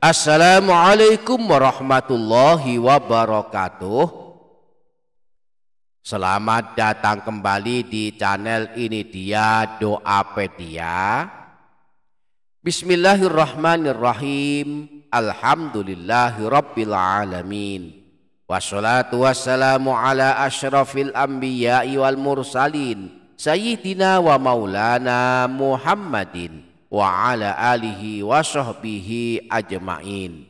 Assalamualaikum warahmatullahi wabarakatuh. Selamat datang kembali di channel ini dia Doapedia. Bismillahirrahmanirrahim. Alhamdulillahirabbil alamin. Wassalatu wassalamu ala asyrafil anbiya'i wal mursalin sayyidina wa maulana Muhammadin wa ala alihi wa sahbihi ajma'in.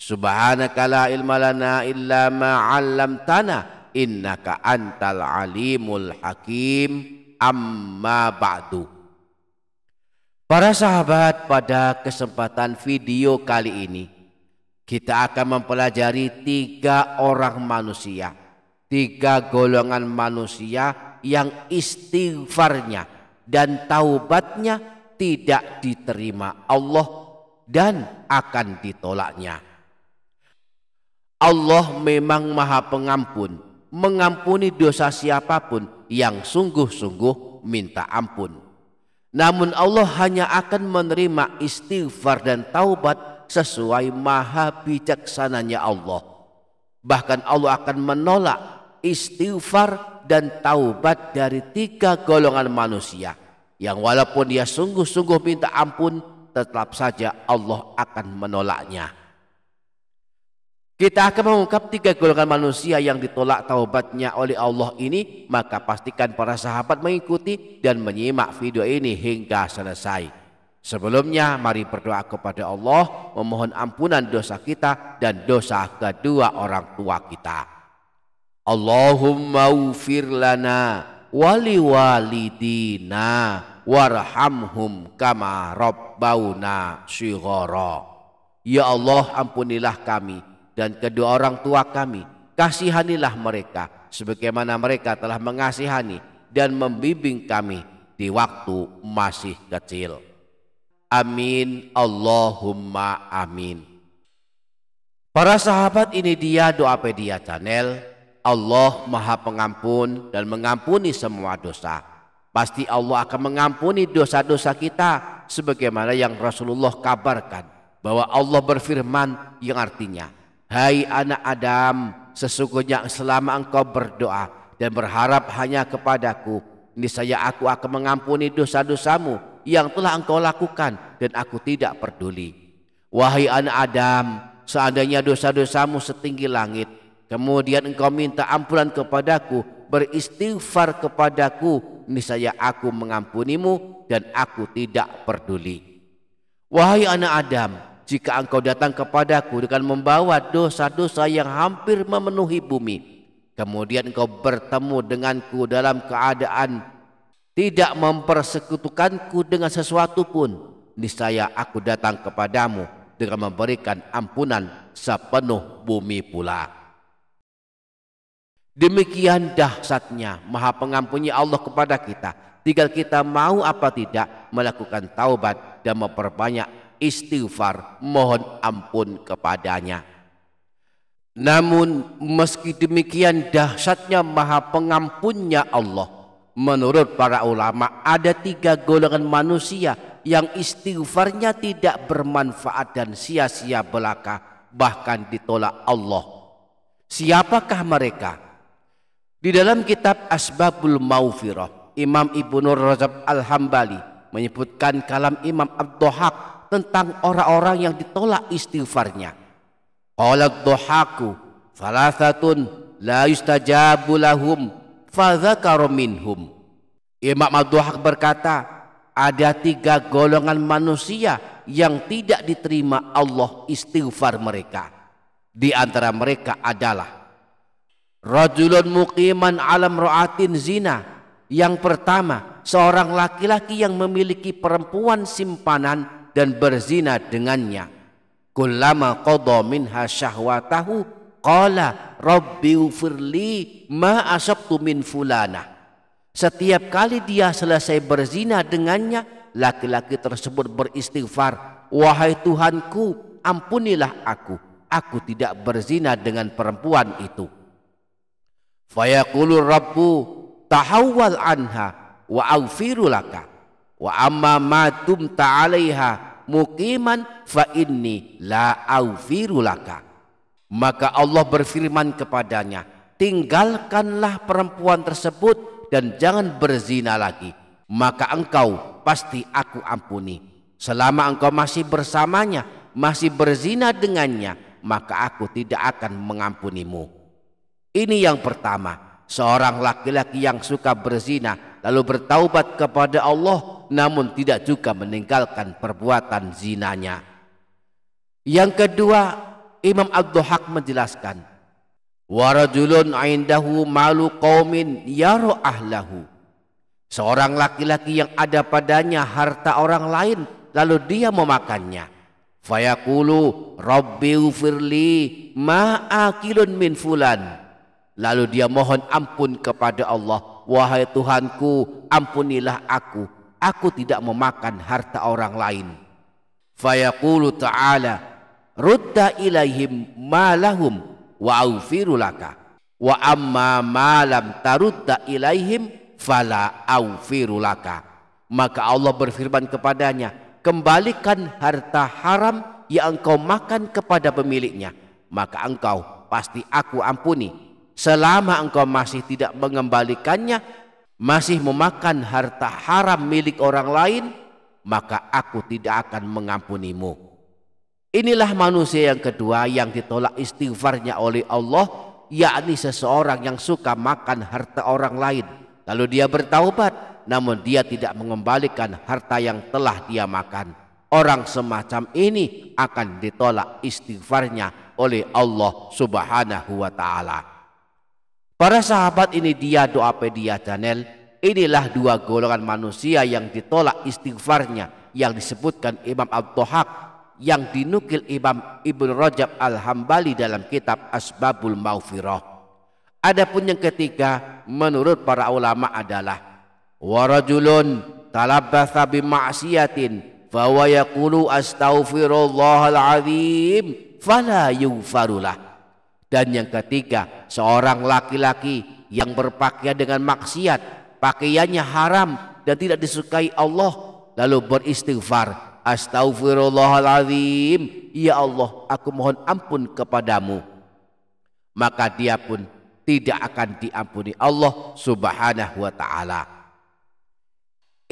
Subhanaka la ilma lana illa ma 'allamtana innaka antal alimul hakim. Amma ba'du. Para sahabat, pada kesempatan video kali ini kita akan mempelajari tiga orang manusia, tiga golongan manusia yang istighfarnya dan taubatnya tidak diterima Allah dan akan ditolaknya. Allah memang Maha Pengampun, mengampuni dosa siapapun yang sungguh-sungguh minta ampun. Namun Allah hanya akan menerima istighfar dan taubat sesuai maha bijaksananya Allah. Bahkan Allah akan menolak istighfar dan taubat dari tiga golongan manusia yang walaupun dia sungguh-sungguh minta ampun, tetap saja Allah akan menolaknya. Kita akan mengungkap tiga golongan manusia yang ditolak taubatnya oleh Allah ini, maka pastikan para sahabat mengikuti dan menyimak video ini hingga selesai. Sebelumnya mari berdoa kepada Allah, memohon ampunan dosa kita dan dosa kedua orang tua kita. Allahumma ufir lana wali walidina warhamhum kama rabbauna shighara. Ya Allah, ampunilah kami dan kedua orang tua kami, kasihanilah mereka sebagaimana mereka telah mengasihani dan membimbing kami di waktu masih kecil. Amin Allahumma amin. Para sahabat, ini dia Doapedia channel. Allah Maha Pengampun dan mengampuni semua dosa. Pasti Allah akan mengampuni dosa-dosa kita sebagaimana yang Rasulullah kabarkan, bahwa Allah berfirman yang artinya, hai anak Adam, sesungguhnya selama engkau berdoa dan berharap hanya kepadaku, niscaya aku akan mengampuni dosa-dosamu yang telah engkau lakukan dan aku tidak peduli. Wahai anak Adam, seandainya dosa-dosamu setinggi langit, kemudian engkau minta ampunan kepadaku, beristighfar kepadaku, niscaya aku mengampunimu dan aku tidak peduli. Wahai anak Adam, jika engkau datang kepadaku dengan membawa dosa-dosa yang hampir memenuhi bumi, kemudian engkau bertemu denganku dalam keadaan tidak mempersekutukanku dengan sesuatu pun, niscaya aku datang kepadamu dengan memberikan ampunan sepenuh bumi pula. Demikian dahsyatnya Maha Pengampunnya Allah kepada kita. Tinggal kita mau apa tidak melakukan taubat dan memperbanyak istighfar, mohon ampun kepadanya. Namun meski demikian dahsyatnya Maha Pengampunnya Allah, menurut para ulama ada tiga golongan manusia yang istighfarnya tidak bermanfaat dan sia-sia belaka, bahkan ditolak Allah. Siapakah mereka? Di dalam kitab Asbabul Maufirah, Imam Ibnu Rajab Al-Hambali menyebutkan kalam Imam Ad-Dhahhak tentang orang-orang yang ditolak istighfarnya. Qala ad-dhahaku thalathatun la yustajabu lahum fadzakara minhum. Imam Ad-Dhahhak berkata, ada tiga golongan manusia yang tidak diterima Allah istighfar mereka. Di antara mereka adalah rajulun muqiman alam ra'atin zina. Yang pertama, seorang laki-laki yang memiliki perempuan simpanan dan berzina dengannya. Kullama qadha minha syahwatahu qala rabbi ufirli ma asabtu min fulana. Setiap kali dia selesai berzina dengannya, laki-laki tersebut beristighfar, wahai Tuhanku, ampunilah aku tidak berzina dengan perempuan itu. Fayaqulu rabbu tahawwal anha wa aghfiru laka wa amma ma tumta 'alaiha muqiman fa inni la aufiru laka. Maka Allah berfirman kepadanya, tinggalkanlah perempuan tersebut dan jangan berzina lagi, maka engkau pasti aku ampuni. Selama engkau masih bersamanya, masih berzina dengannya, maka aku tidak akan mengampunimu. Ini yang pertama, seorang laki-laki yang suka berzina lalu bertaubat kepada Allah namun tidak juga meninggalkan perbuatan zinanya. Yang kedua, Imam Ad-Dhahhak menjelaskan, wa rajulun 'indahu malu qaumin yara ahlahu. Seorang laki-laki yang ada padanya harta orang lain lalu dia memakannya. Fayaqulu rabbi ufirli ma akilun min fulan. Lalu dia mohon ampun kepada Allah, wahai Tuhanku, ampunilah aku tidak memakan harta orang lain. Fayaqulu ta'ala rudda ilaihim ma lahum wa aufiru laka wa amma ma lam tarudda ilaihim fala aufiru laka. Maka Allah berfirman kepadanya, kembalikan harta haram yang engkau makan kepada pemiliknya, maka engkau pasti aku ampuni. Selama engkau masih tidak mengembalikannya, masih memakan harta haram milik orang lain, maka aku tidak akan mengampunimu. Inilah manusia yang kedua yang ditolak istighfarnya oleh Allah, yakni seseorang yang suka makan harta orang lain lalu dia bertaubat namun dia tidak mengembalikan harta yang telah dia makan. Orang semacam ini akan ditolak istighfarnya oleh Allah Subhanahu wa ta'ala. Para sahabat, ini dia doa Pedia Channel. Inilah dua golongan manusia yang ditolak istighfarnya yang disebutkan Imam Ad-Dhahhak, yang dinukil Imam Ibnu Rajab Al-Hambali dalam kitab Asbabul Maghfirah. Adapun yang ketiga menurut para ulama adalah wa rajulun talabbatha bi ma'siyatin fa huwa yaqulu astaghfirullahal azim fala yughfarulah. Dan yang ketiga, seorang laki-laki yang berpakaian dengan maksiat, pakaiannya haram dan tidak disukai Allah, lalu beristighfar, astaghfirullahaladzim, ya Allah aku mohon ampun kepadamu, maka dia pun tidak akan diampuni Allah Subhanahu wa ta'ala.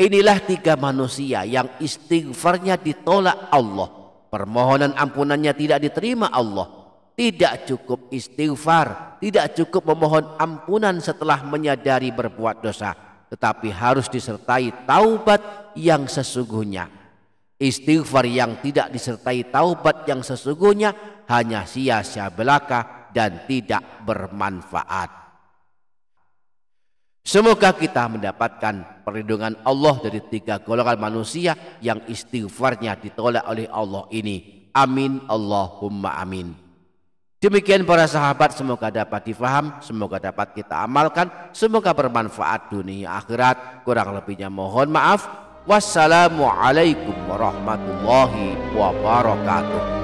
Inilah tiga manusia yang istighfarnya ditolak Allah, permohonan ampunannya tidak diterima Allah. Tidak cukup istighfar, tidak cukup memohon ampunan setelah menyadari berbuat dosa, tetapi harus disertai taubat yang sesungguhnya. Istighfar yang tidak disertai taubat yang sesungguhnya hanya sia-sia belaka dan tidak bermanfaat. Semoga kita mendapatkan perlindungan Allah dari tiga golongan manusia yang istighfarnya ditolak oleh Allah ini. Amin Allahumma amin. Demikian para sahabat, semoga dapat difaham, semoga dapat kita amalkan, semoga bermanfaat dunia akhirat. Kurang lebihnya mohon maaf. Wassalamualaikum warahmatullahi wabarakatuh.